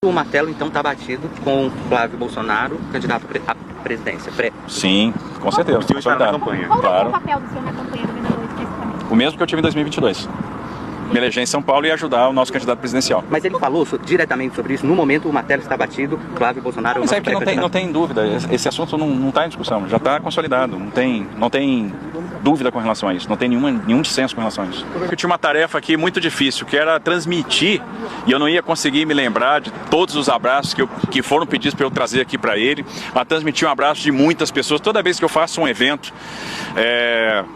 O martelo, então, está batido com Flávio Bolsonaro, candidato à presidência. Sim, com certeza. O senhor está na campanha. Qual Claro. é o papel do senhor na campanha do governador especificamente? O mesmo que eu tive em 2022. Me eleger em São Paulo e ajudar o nosso candidato presidencial. Mas ele falou diretamente sobre isso. No momento, o martelo está batido, Flávio Bolsonaro... Mas é porque não tem dúvida. Esse assunto não está em discussão. Já está consolidado. Não tem dúvida com relação a isso. Não tem nenhum dissenso com relação a isso. Eu tinha uma tarefa aqui muito difícil, que era transmitir, e eu não ia conseguir me lembrar de todos os abraços que foram pedidos para eu trazer aqui para ele, a transmitir um abraço de muitas pessoas. Toda vez que eu faço um evento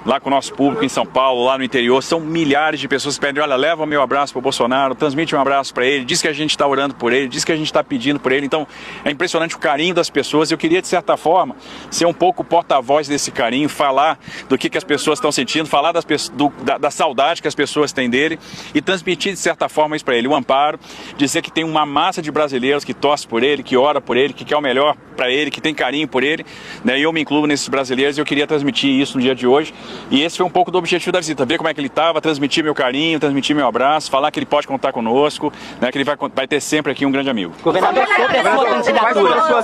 lá com o nosso público em São Paulo, lá no interior, são milhares de pessoas que pedem: olha, leva o meu abraço para o Bolsonaro, transmite um abraço para ele, diz que a gente está orando por ele, diz que a gente está pedindo por ele. Então é impressionante o carinho das pessoas. Eu queria, de certa forma, ser um pouco porta-voz desse carinho, falar do que as pessoas estão sentindo, falar da saudade que as pessoas têm dele e transmitir, de certa forma, isso para ele, o amparo, dizer que tem uma massa de brasileiros que torce por ele, que ora por ele, que quer o melhor para ele, que tem carinho por ele, né? E eu me incluo nesses brasileiros e eu queria transmitir isso no dia de hoje. E esse foi um pouco do objetivo da visita, ver como é que ele estava, transmitir meu carinho, transmitir meu abraço, falar que ele pode contar conosco, né? Que ele vai ter sempre aqui um grande amigo. Governador,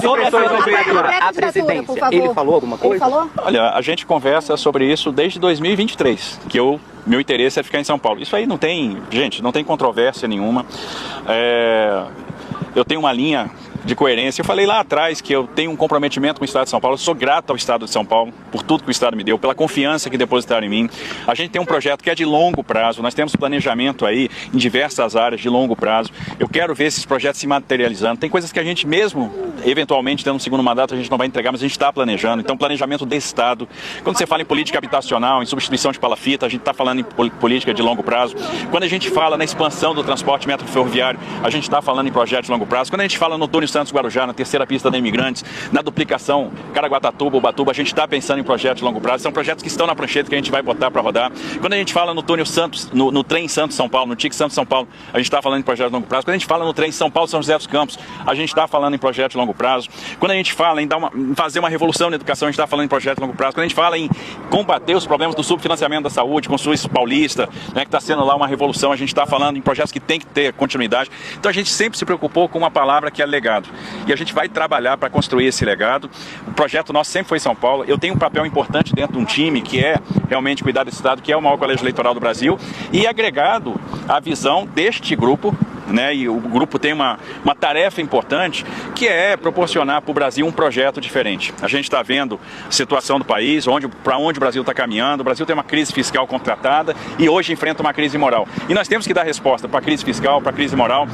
sobre a sua candidatura à presidência, ele falou alguma coisa? Ele falou? Olha, a gente conversa sobre isso desde 2023, que meu interesse é ficar em São Paulo. Isso aí não tem controvérsia nenhuma. Eu tenho uma linha de coerência. Eu falei lá atrás que eu tenho um comprometimento com o Estado de São Paulo. Eu sou grato ao Estado de São Paulo por tudo que o Estado me deu, pela confiança que depositaram em mim. A gente tem um projeto que é de longo prazo. Nós temos planejamento aí em diversas áreas de longo prazo. Eu quero ver esses projetos se materializando. Tem coisas que a gente mesmo, eventualmente, tendo um segundo mandato, a gente não vai entregar, mas a gente está planejando. Então, planejamento de Estado. Quando você fala em política habitacional, em substituição de palafita, a gente está falando em política de longo prazo. Quando a gente fala na expansão do transporte ferroviário, a gente está falando em projetos de longo prazo. Quando a gente fala no túnel Santos-Guarujá, na terceira pista da Imigrantes, na duplicação Caraguatatuba-Ubatuba, a gente está pensando em projetos de longo prazo. São projetos que estão na prancheta que a gente vai botar para rodar. Quando a gente fala no túnel Santos, no trem Santos-São Paulo, no TIC Santos-São Paulo, a gente está falando em projetos de longo prazo. Quando a gente fala no trem São Paulo-São José dos Campos, a gente está falando em projetos de longo prazo. Quando a gente fala em fazer uma revolução na educação, a gente está falando em projetos de longo prazo. Quando a gente fala em combater os problemas do subfinanciamento da saúde, com o SUS paulista, né, que está sendo lá uma revolução, a gente está falando em projetos que tem que ter continuidade. Então a gente sempre se preocupou com uma palavra que é legado. E a gente vai trabalhar para construir esse legado. O projeto nosso sempre foi São Paulo. Eu tenho um papel importante dentro de um time que é realmente cuidar desse estado, que é o maior colégio eleitoral do Brasil, e agregado à visão deste grupo, né, e o grupo tem uma tarefa importante, que é proporcionar para o Brasil um projeto diferente. A gente está vendo a situação do país, para onde o Brasil está caminhando. O Brasil tem uma crise fiscal contratada e hoje enfrenta uma crise moral. E nós temos que dar resposta para a crise fiscal, para a crise moral.